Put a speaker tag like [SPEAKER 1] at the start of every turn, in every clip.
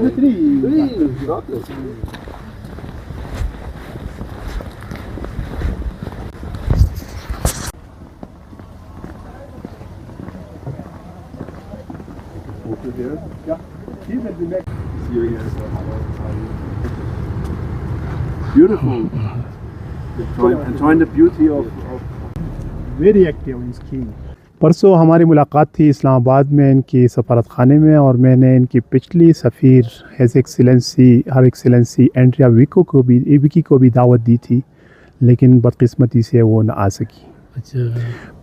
[SPEAKER 1] Beautiful. Enjoying the beauty of
[SPEAKER 2] very active in skiing. परसों हमारी मुलाकात थी इस्लामाबाद में इनकी सफारत खाने में, और मैंने इनकी पिछली सफ़ीर हिज एक्सीलेंसी एंड्रिया विकी को भी दावत दी थी, लेकिन बदकिस्मती से वो न आ सकी।
[SPEAKER 3] अच्छा।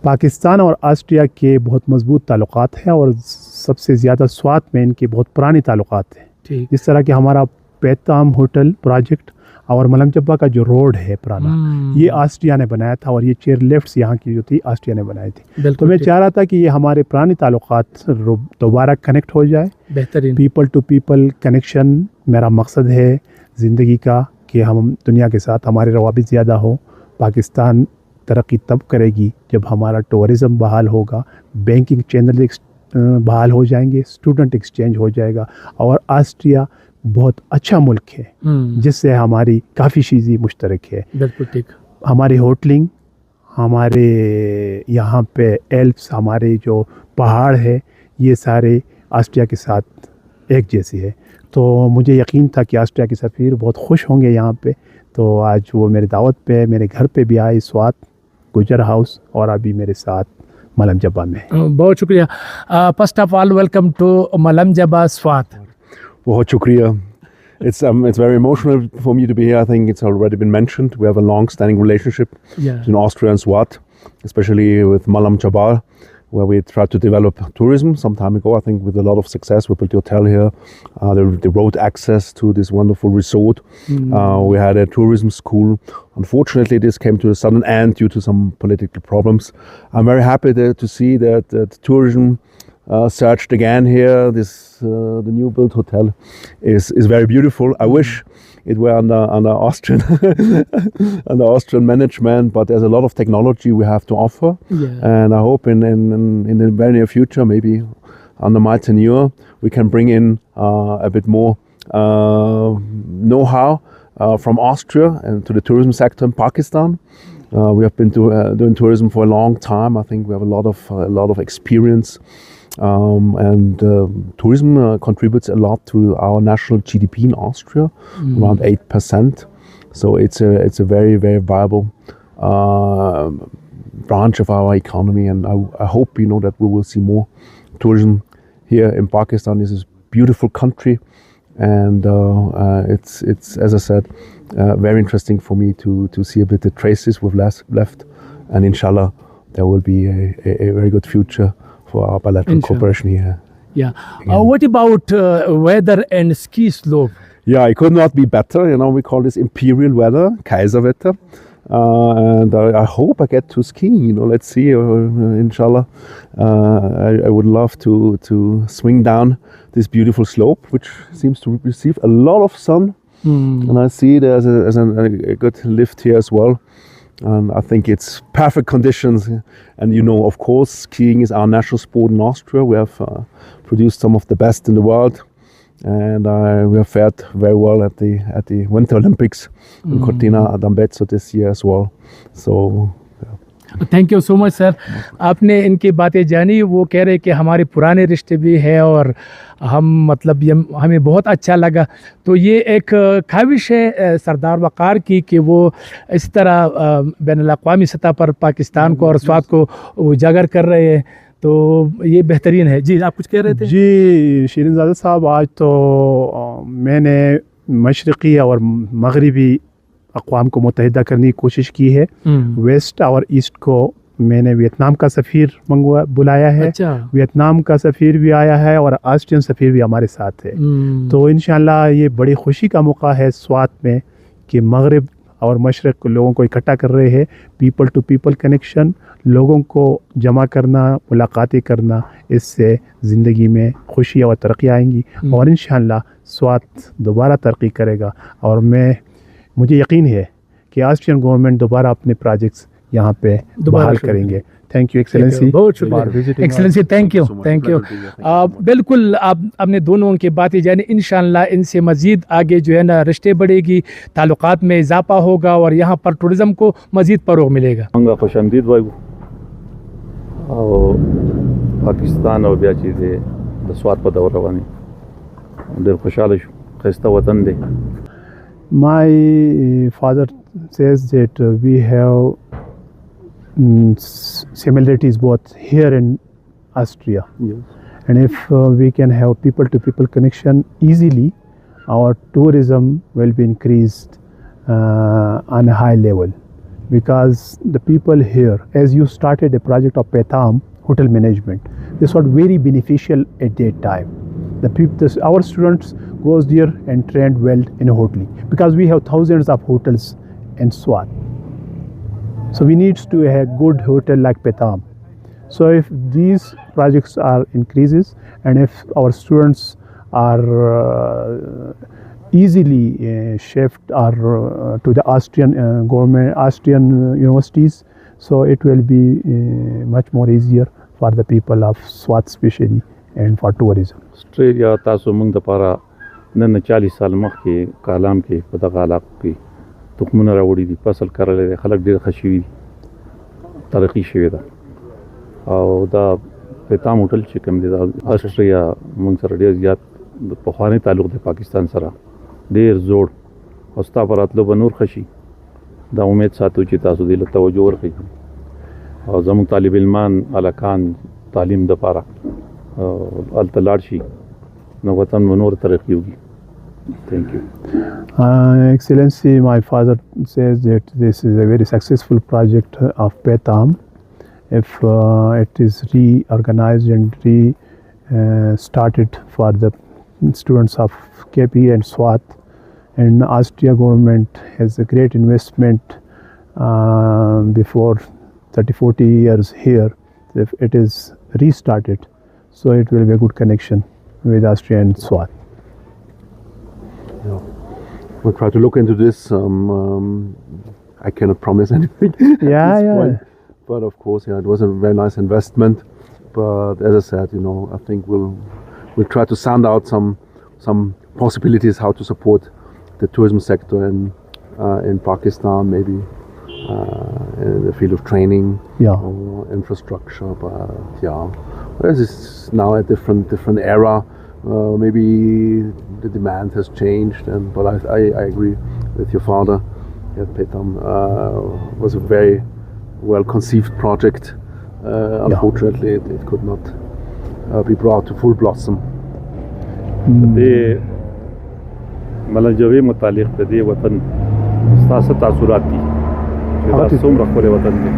[SPEAKER 2] पाकिस्तान और ऑस्ट्रिया के बहुत मजबूत ताल्लुकात हैं, और सबसे ज़्यादा स्वात में इनके बहुत पुराने ताल्लुकात हैं। जिस तरह कि हमारा पैताम होटल प्रोजेक्ट और मालम जब्बा का जो रोड है पुराना, ये ऑस्ट्रिया ने बनाया था, और ये चेयर लिफ्ट्स यहाँ की जो थी ऑस्ट्रिया ने बनाई थी। तो मैं चाह रहा था कि ये हमारे पुराने ताल्लुकात दोबारा कनेक्ट हो जाए।
[SPEAKER 3] बेहतरीन
[SPEAKER 2] पीपल टू पीपल कनेक्शन मेरा मकसद है ज़िंदगी का, कि हम दुनिया के साथ हमारे रवाबित ज़्यादा हो। पाकिस्तान तरक्की तब करेगी जब हमारा टूरिज़म बहाल होगा, बैंकिंग चैनल बहाल हो जाएंगे, स्टूडेंट एक्सचेंज हो जाएगा, और ऑस्ट्रिया बहुत अच्छा मुल्क है जिससे हमारी काफ़ी चीज़ें मुश्तरक है।
[SPEAKER 3] बिल्कुल ठीक। हमारी
[SPEAKER 2] होटलिंग, हमारे यहाँ पे एल्प्स, हमारे जो पहाड़ है, ये सारे ऑस्ट्रिया के साथ एक जैसे है। तो मुझे यकीन था कि ऑस्ट्रिया के सफ़ीर बहुत खुश होंगे यहाँ पे, तो आज वो मेरी दावत पे मेरे घर पे भी आए, स्वात गुजर हाउस, और अभी मेरे साथ मालम जब्बा में।
[SPEAKER 3] बहुत शुक्रिया। First of all welcome to Malam Jabba Swat.
[SPEAKER 1] बहुत शुक्रिया। It's very emotional for me to be here. I think it's already been mentioned. We have a long-standing relationship between Austria and Swat, especially with Malam Jabba, where we tried to develop tourism some time ago. I think with a lot of success. We built the hotel here, the road access to this wonderful resort. We had a tourism school. Unfortunately, this came to a sudden end due to some political problems. I'm very happy to see that tourism searched again here. The new built hotel is very beautiful. I wish it were under Austrian under Austrian management, but there's a lot of technology we have to offer, and I hope in the very near future, maybe under my tenure, we can bring in a bit more know-how from Austria and to the tourism sector in Pakistan. We have been doing tourism for a long time. I think we have a lot of experience. And tourism contributes a lot to our national GDP in Austria, around 8%. So it's a very, very viable branch of our economy, and I hope that we will see more tourism here in Pakistan. This is a beautiful country, and it's as I said, very interesting for me to see a bit the traces we've left, and inshallah there will be a very good future for our bilateral cooperation here.
[SPEAKER 3] Yeah. What about weather and ski slope?
[SPEAKER 1] Yeah, it could not be better. We call this imperial weather, Kaiserwetter. And I hope I get to ski. Let's see. Inshallah, I would love to swing down this beautiful slope, which seems to receive a lot of sun. And I see there's a good lift here as well. And I think it's perfect conditions. And of course, skiing is our national sport in Austria. We have produced some of the best in the world, and we have fared very well at the Winter Olympics in Cortina d'Ampezzo this year as well. So
[SPEAKER 3] thank you so much sir. आपने इनकी बातें जानी। वो कह रहे कि हमारे पुराने रिश्ते भी हैं, और हमें बहुत अच्छा लगा। तो ये एक ख्वाहिश है सरदार वक़ार की कि वो इस तरह बैनुल-अक़वामी सतह पर पाकिस्तान को और स्वात को उजागर कर रहे हैं, तो ये बेहतरीन है। जी, आप कुछ कह रहे थे?
[SPEAKER 2] जी शीरिनज़ादा साहब, आज तो मैंने मशरक़ी और मगरबी अक़वाम को मुत्तहिदा करने की कोशिश की है। वेस्ट और ईस्ट को मैंने वियतनाम का सफ़ीर बुलाया है।
[SPEAKER 3] अच्छा।
[SPEAKER 2] वियतनाम का सफ़ीर भी आया है, और ऑस्ट्रियन सफ़ीर भी हमारे साथ है। तो इंशाअल्लाह ये बड़ी खुशी का मौका है स्वात में कि मगरब और मशरक़ लोगों को इकट्ठा कर रहे हैं। पीपल टू पीपल कनेक्शन, लोगों को जमा करना, मुलाकातें करना, इससे ज़िंदगी में खुशी और तरक्की आएंगी, और इंशाअल्लाह स्वात दोबारा तरक्की करेगा। और मुझे यकीन है कि ऑस्ट्रियन गवर्नमेंट दोबारा अपने प्रोजेक्ट्स यहाँ पे बहाल करेंगे, Thank you, Excellency.
[SPEAKER 3] بہت شکریہ excellency, thank you thank you. بالکل آپ نے دونوں کی باتیں جانی, انشاءاللہ ان سے مزید آگے جو ہے نا رشتے بڑھے گی, تعلقات میں اضافہ ہوگا اور یہاں پر ٹورزم کو مزید فروغ ملے گا.
[SPEAKER 4] منگا خوش آمدید وایو او پاکستان او بیا چې د سوات په دور باندې ډېر خوشاله شو, ښایسته وطن دی.
[SPEAKER 2] My father says that we have similarities both here in Austria.
[SPEAKER 1] Yes.
[SPEAKER 2] And if we can have people-to-people connection easily, our tourism will be increased on a high level. Because the people here, as you started a project of Petam, hotel management, this was very beneficial at that time. Our students goes there and trained well in a hotel, because we have thousands of hotels in Swat. So we need to have a good hotel like Petam. So if these projects are increases, and if our students are easily shift or to the Austrian government, Austrian universities, so it will be much more easier for the people of Swat especially and for tourism.
[SPEAKER 4] آسټریا تاسو موږ دپاره نن 40 سال مخکې کالام کې په دغه علاقو کې تخمونه راوړي دي, فصل کرلی دی, خلک ډېر ښه شوي دي, ترقي شوې ده. او دا پیتام هوټل چې کوم دی دا آسټریا موږ سره ډېر زیات د پخوانی تعلق دی پاکستان سره, ډېر زوړ, او ستا په راتلو به نور ښه شي. دا امید ساتو چې تاسو دې له توجه ورکړئ او زموږ طالب علمان هلکان تعلیم دپاره هلته لاړ شي, نو وطن به نور ترقي وکړي. Thank you.
[SPEAKER 2] Excellency, my father says that this is a very successful project of Petam. If it is reorganized and started for the students of KP and Swat, and Austria government has a great investment before 30-40 years here. If it is restarted, so it will be a good connection with Austria and Swat.
[SPEAKER 1] Yeah. We'll try to look into this. I cannot promise anything at this point. But of course, yeah, it was a very nice investment. But as I said, I think we'll try to sound out some possibilities how to support the tourism sector in Pakistan, maybe in the field of training or infrastructure. But yeah, this is now a different era. Maybe the demand has changed, but I agree with your father. Petam was a very well conceived project. Unfortunately, it could not be brought to full blossom.
[SPEAKER 4] د ملم جبې متعلق د دې وطن ستاسو تاثرات دي چې دا څومره ښکلی وطن دی.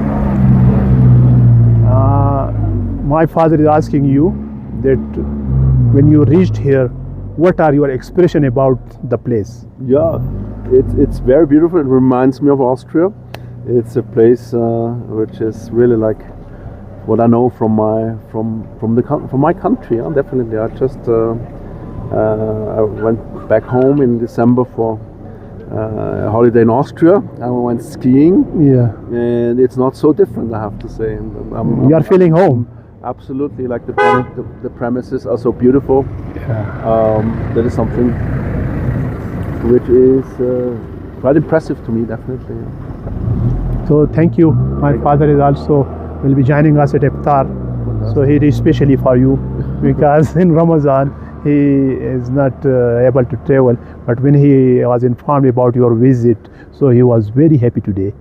[SPEAKER 2] My father is asking you that when you reached here, what are your expression about the place?
[SPEAKER 1] Yeah, it's very beautiful. It reminds me of Austria. It's a place which is really like what I know from my country. Definitely, I just I went back home in December for a holiday in Austria. I went skiing. And it's not so different, I have to say.
[SPEAKER 2] You are feeling home.
[SPEAKER 1] Absolutely, like the premises are so beautiful. That is something which is quite impressive to me, definitely.
[SPEAKER 2] So thank you. My father is also will be joining us at iftar. So he is especially for you, because in Ramadan he is not able to travel. But when he was informed about your visit, so he was very happy today.